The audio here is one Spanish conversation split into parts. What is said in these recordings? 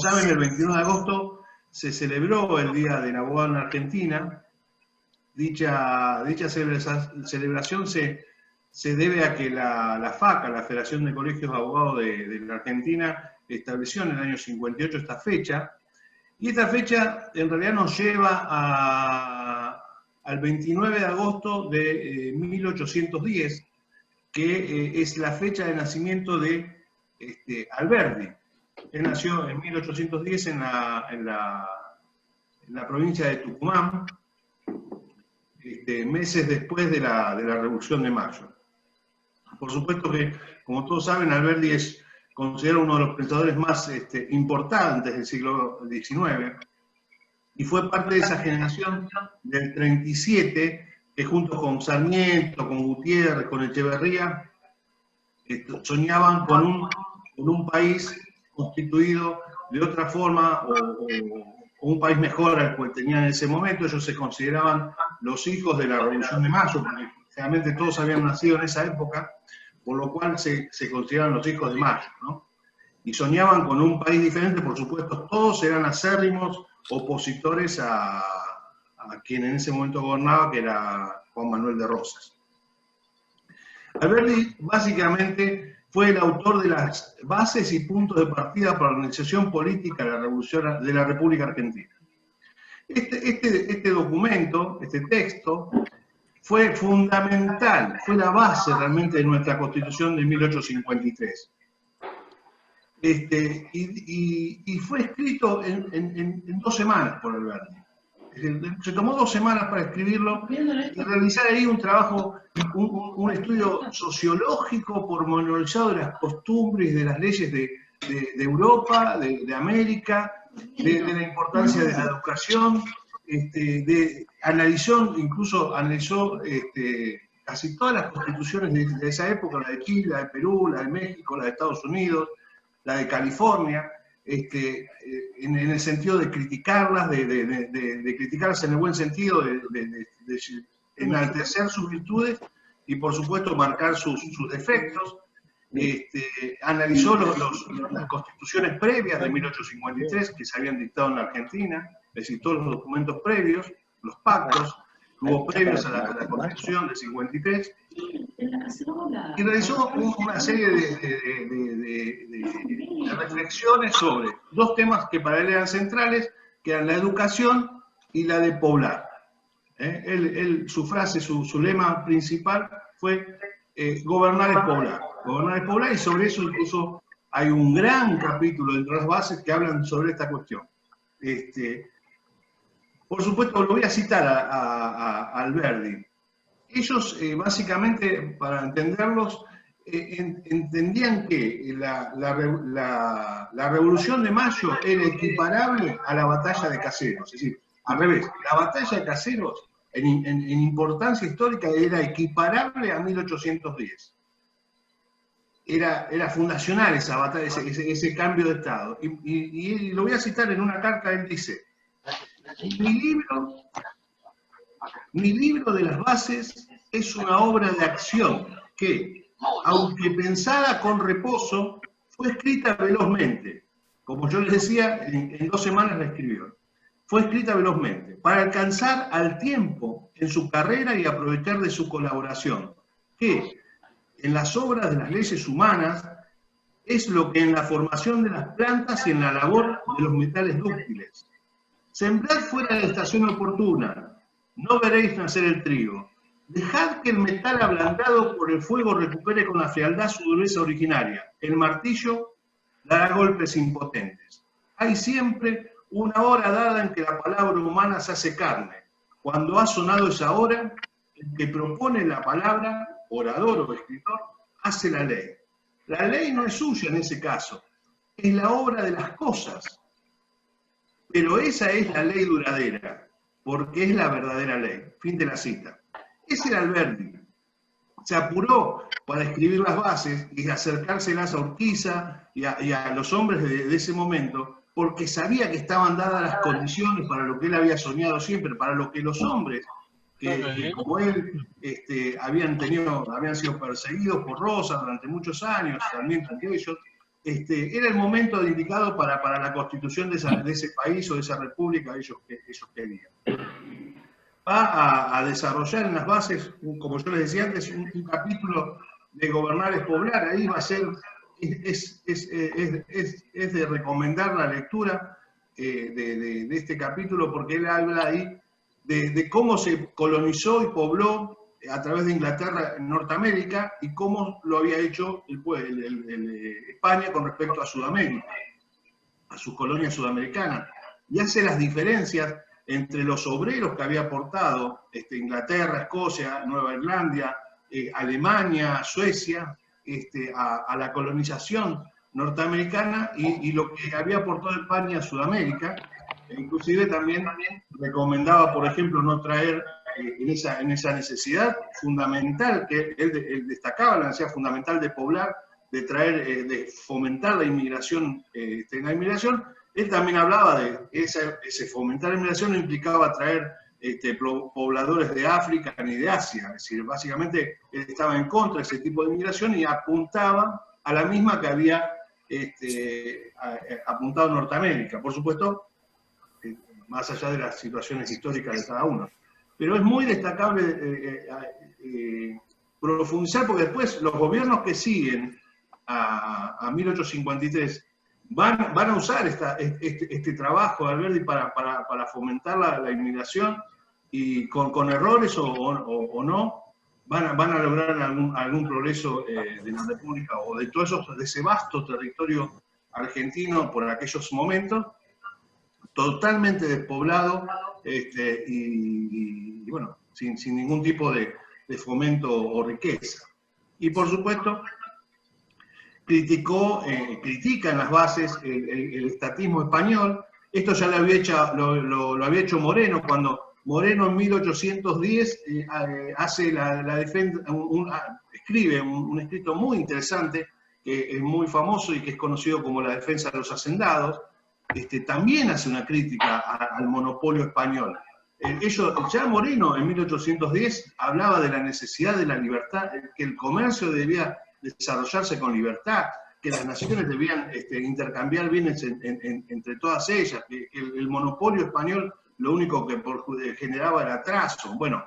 saben, el 21 de agosto se celebró el Día del Abogado en Argentina. Dicha celebración se debe a que la FACA, la Federación de Colegios de Abogados de la Argentina, estableció en el año 58 esta fecha. Y esta fecha en realidad nos lleva al 29 de agosto de 1810, que es la fecha de nacimiento de Alberdi. Él nació en 1810 en la provincia de Tucumán, meses después de la Revolución de Mayo. Por supuesto que, como todos saben, Alberdi es considerado uno de los pensadores más importantes del siglo XIX, y fue parte de esa generación del 37, que junto con Sarmiento, con Gutiérrez, con Echeverría, soñaban con un país constituido de otra forma, o un país mejor al cual tenían en ese momento. Ellos se consideraban los hijos de la Revolución de Mayo, porque realmente todos habían nacido en esa época, por lo cual se consideraban los hijos de Mayo, ¿no? Y soñaban con un país diferente. Por supuesto, todos eran acérrimos opositores a quien en ese momento gobernaba, que era Juan Manuel de Rosas. Alberdi básicamente fue el autor de las bases y puntos de partida para la organización política de la República Argentina. Este documento, este texto, fue fundamental, fue la base realmente de nuestra Constitución de 1853. Y fue escrito en 2 semanas por Alberdi. Se tomó 2 semanas para escribirlo y realizar ahí un trabajo, un estudio sociológico pormenorizado de las costumbres y de las leyes de Europa, de América, de la importancia de la educación. Analizó casi todas las constituciones de esa época, la de Chile, la de Perú, la de México, la de Estados Unidos, la de California, en el sentido de criticarlas, de criticarlas en el buen sentido, de enaltecer sus virtudes y, por supuesto, marcar sus defectos. Analizó las constituciones previas de 1853 que se habían dictado en la Argentina, es decir, todos los documentos previos, los pactos que hubo previos a la Constitución del 53, y realizó una serie de reflexiones sobre 2 temas que para él eran centrales, que eran la educación y la de poblar. Su frase, su lema principal fue gobernar es poblar. Gobernar es poblar, y sobre eso incluso hay un gran capítulo dentro de las bases que hablan sobre esta cuestión. Por supuesto, lo voy a citar a Alberdi. Ellos, básicamente, para entenderlos, entendían que la Revolución de Mayo era equiparable a la batalla de Caseros. Es decir, al revés, la batalla de Caseros, en importancia histórica, era equiparable a 1810. Era fundacional esa batalla, ese cambio de Estado. Y lo voy a citar en una carta. Él dice: mi libro de las bases es una obra de acción que, aunque pensada con reposo, fue escrita velozmente. Como yo les decía, en 2 semanas la escribió. Fue escrita velozmente, para alcanzar al tiempo en su carrera y aprovechar de su colaboración, que en las obras de las leyes humanas es lo que en la formación de las plantas y en la labor de los metales dúctiles. Sembrad fuera de la estación oportuna, no veréis nacer el trigo. Dejad que el metal ablandado por el fuego recupere con la frialdad su dureza originaria. El martillo dará golpes impotentes. Hay siempre una hora dada en que la palabra humana se hace carne. Cuando ha sonado esa hora, el que propone la palabra, orador o escritor, hace la ley. La ley no es suya en ese caso, es la obra de las cosas. Pero esa es la ley duradera, porque es la verdadera ley. Fin de la cita. Ese era Alberdi. Se apuró para escribir las bases y acercárselas a Urquiza y a los hombres de ese momento, porque sabía que estaban dadas las condiciones para lo que él había soñado siempre, para lo que los hombres que como él habían sido perseguidos por Rosas durante muchos años, también entre ellos, era el momento indicado para la constitución de ese país o de esa república ellos querían. Va a desarrollar en las bases, como yo les decía antes, un capítulo de gobernar es poblar. Ahí va a ser, es de recomendar la lectura de este capítulo, porque él habla ahí de cómo se colonizó y pobló a través de Inglaterra en Norteamérica y cómo lo había hecho España con respecto a Sudamérica, a sus colonias sudamericanas. Y hace las diferencias entre los obreros que había aportado Inglaterra, Escocia, Nueva Irlanda, Alemania, Suecia, a la colonización norteamericana y lo que había aportado España a Sudamérica. Inclusive también recomendaba, por ejemplo, no traer en esa necesidad fundamental, que él destacaba, la necesidad fundamental de poblar, de traer, de fomentar la inmigración, él también hablaba de ese fomentar la inmigración no implicaba traer pobladores de África ni de Asia, es decir, básicamente él estaba en contra de ese tipo de inmigración y apuntaba a la misma que había apuntado Norteamérica, por supuesto, más allá de las situaciones históricas de cada uno. Pero es muy destacable profundizar, porque después los gobiernos que siguen a 1853 van a usar este trabajo de Alberdi para fomentar la inmigración y con errores o no, van a lograr algún progreso de la República o de ese vasto territorio argentino por aquellos momentos, totalmente despoblado y bueno, sin ningún tipo de fomento o riqueza. Y por supuesto, critica en las bases el estatismo español. Esto ya lo había hecho Moreno, cuando Moreno en 1810 hace escribe un escrito muy interesante, que es muy famoso y que es conocido como la defensa de los hacendados. También hace una crítica al monopolio español. Ya Moreno en 1810 hablaba de la necesidad de la libertad, que el comercio debía desarrollarse con libertad, que las naciones debían intercambiar bienes entre todas ellas, que el monopolio español lo único que generaba era atraso. Bueno,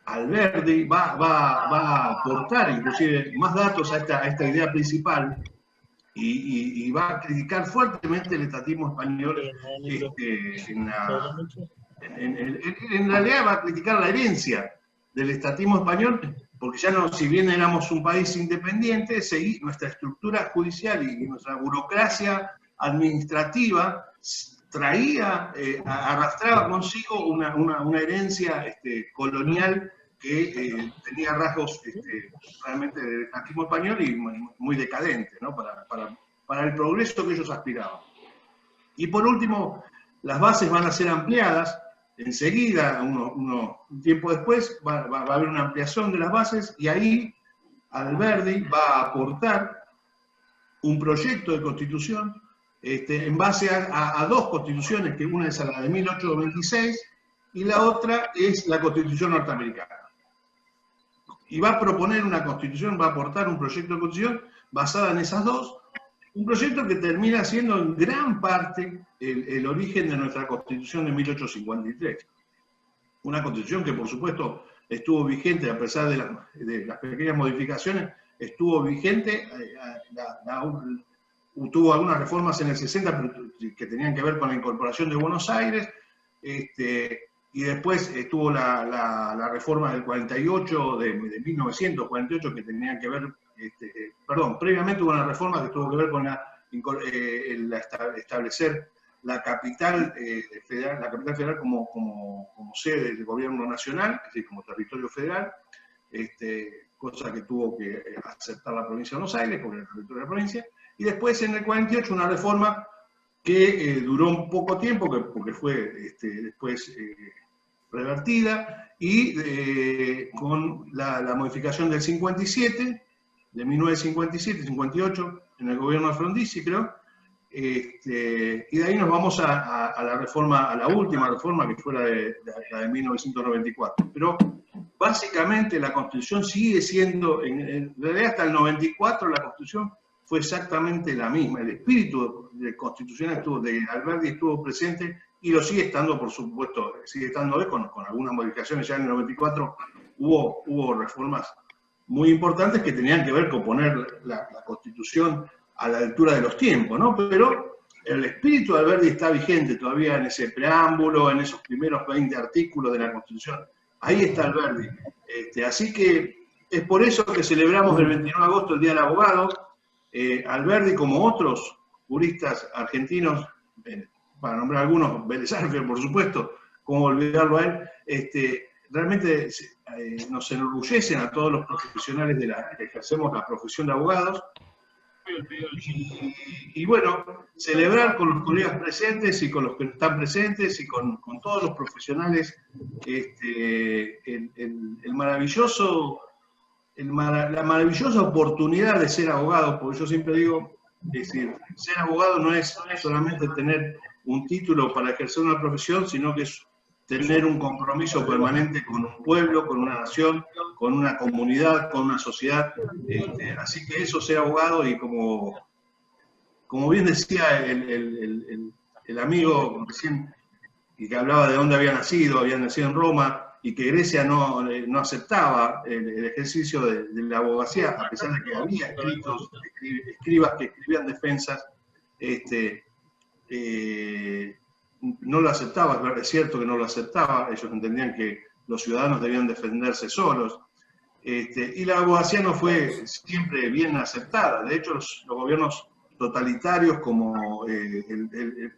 Alberdi va a aportar inclusive más datos a esta idea principal y va a criticar fuertemente el estatismo español. En realidad va a criticar la herencia del estatismo español, porque ya no, si bien éramos un país independiente, nuestra estructura judicial y nuestra burocracia administrativa arrastraba consigo una herencia colonial que tenía rasgos realmente del estatismo español y muy decadente, ¿no? para el progreso que ellos aspiraban. Y por último, las bases van a ser ampliadas. Enseguida, un tiempo después, va a haber una ampliación de las bases y ahí Alberdi va a aportar un proyecto de constitución en base a dos constituciones, que una es la de 1826 y la otra es la Constitución norteamericana. Y va a proponer una constitución, va a aportar un proyecto de constitución basada en esas dos, un proyecto que termina siendo en gran parte el origen de nuestra Constitución de 1853. Una Constitución que, por supuesto, estuvo vigente, a pesar de las pequeñas modificaciones, estuvo vigente, tuvo algunas reformas en el 60 que tenían que ver con la incorporación de Buenos Aires, y después estuvo la reforma del 48, de 1948, que tenían que ver, previamente hubo una reforma que tuvo que ver con establecer la capital federal como sede del gobierno nacional, es decir, como territorio federal, cosa que tuvo que aceptar la provincia de Buenos Aires, porque era el territorio de la provincia, y después en el 48 una reforma que duró un poco tiempo, porque fue después revertida, y con la modificación del 57, de 1957-58, en el gobierno de Frondizi, creo, y de ahí nos vamos a la reforma, a la última reforma, que fue la de 1994. Pero básicamente la Constitución sigue siendo, en realidad hasta el 94 la Constitución fue exactamente la misma. El espíritu constitucional de Alberdi estuvo presente y lo sigue estando, por supuesto, sigue estando hoy con algunas modificaciones. Ya en el 94 hubo reformas muy importantes que tenían que ver con poner la Constitución a la altura de los tiempos, ¿no? Pero el espíritu de Alberdi está vigente todavía en ese preámbulo, en esos primeros 20 artículos de la Constitución. Ahí está Alberdi. Así que es por eso que celebramos el 29 de agosto el Día del Abogado. Alberdi, como otros juristas argentinos, para nombrar algunos, Vélez Arfield, por supuesto, cómo olvidarlo a él, realmente nos enorgullecen a todos los profesionales que ejercemos la profesión de abogados. Y bueno, celebrar con los colegas presentes y con los que no están presentes y con todos los profesionales la maravillosa oportunidad de ser abogado, porque yo siempre digo, es decir, ser abogado no es solamente tener un título para ejercer una profesión, sino que es tener un compromiso permanente con un pueblo, con una nación, con una comunidad, con una sociedad. Así que eso, ser abogado, y como bien decía el amigo recién, y que hablaba de dónde había nacido en Roma, y que Grecia no aceptaba el ejercicio de la abogacía, a pesar de que había escribas que escribían defensas, no lo aceptaba. Es cierto que no lo aceptaba, ellos entendían que los ciudadanos debían defenderse solos, y la abogacía no fue siempre bien aceptada. De hecho, los gobiernos totalitarios, como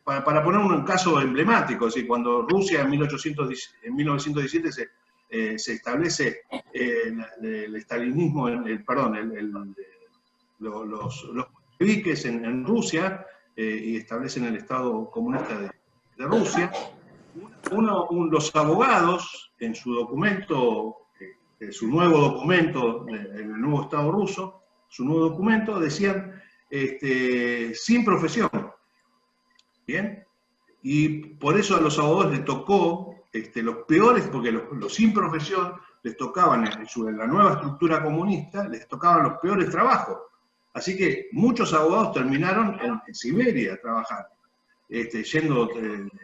para poner un caso emblemático, es decir, cuando Rusia en 1917 se establece el estalinismo, los bolcheviques en Rusia, y establecen el Estado comunista de Rusia, los abogados, en su documento, su nuevo documento, el nuevo Estado ruso, su nuevo documento, decían sin profesión. ¿Bien? Y por eso a los abogados les tocó los peores, porque los sin profesión les tocaban en la nueva estructura comunista, les tocaban los peores trabajos. Así que muchos abogados terminaron en Siberia trabajando, yendo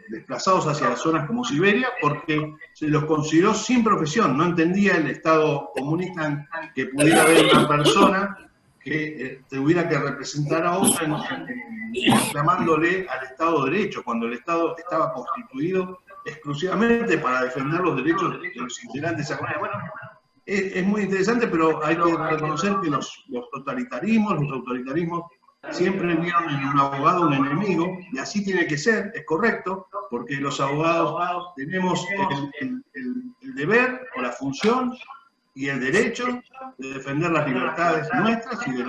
desplazados hacia zonas como Siberia, porque se los consideró sin profesión. No entendía el Estado comunista que pudiera haber una persona que tuviera que representar a otra reclamándole al Estado de Derecho, cuando el Estado estaba constituido exclusivamente para defender los derechos de los integrantes de esa comunidad. Bueno, es muy interesante, pero hay que reconocer que los autoritarismos siempre vieron en un abogado un enemigo, y así tiene que ser, es correcto, porque los abogados tenemos el deber o la función y el derecho de defender las libertades nuestras y de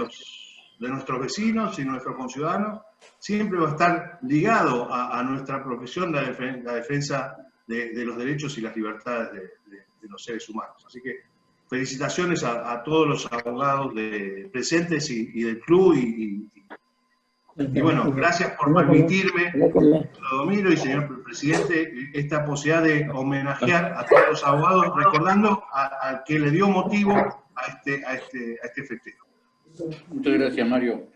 nuestros vecinos y nuestros conciudadanos. Siempre va a estar ligado a nuestra profesión la defensa de los derechos y las libertades de los seres humanos. Así que felicitaciones a todos los abogados presentes y del club, y bueno, gracias por permitirme, Domiro y señor presidente, esta posibilidad de homenajear a todos los abogados, recordando al que le dio motivo a este festejo. Muchas gracias, Mario.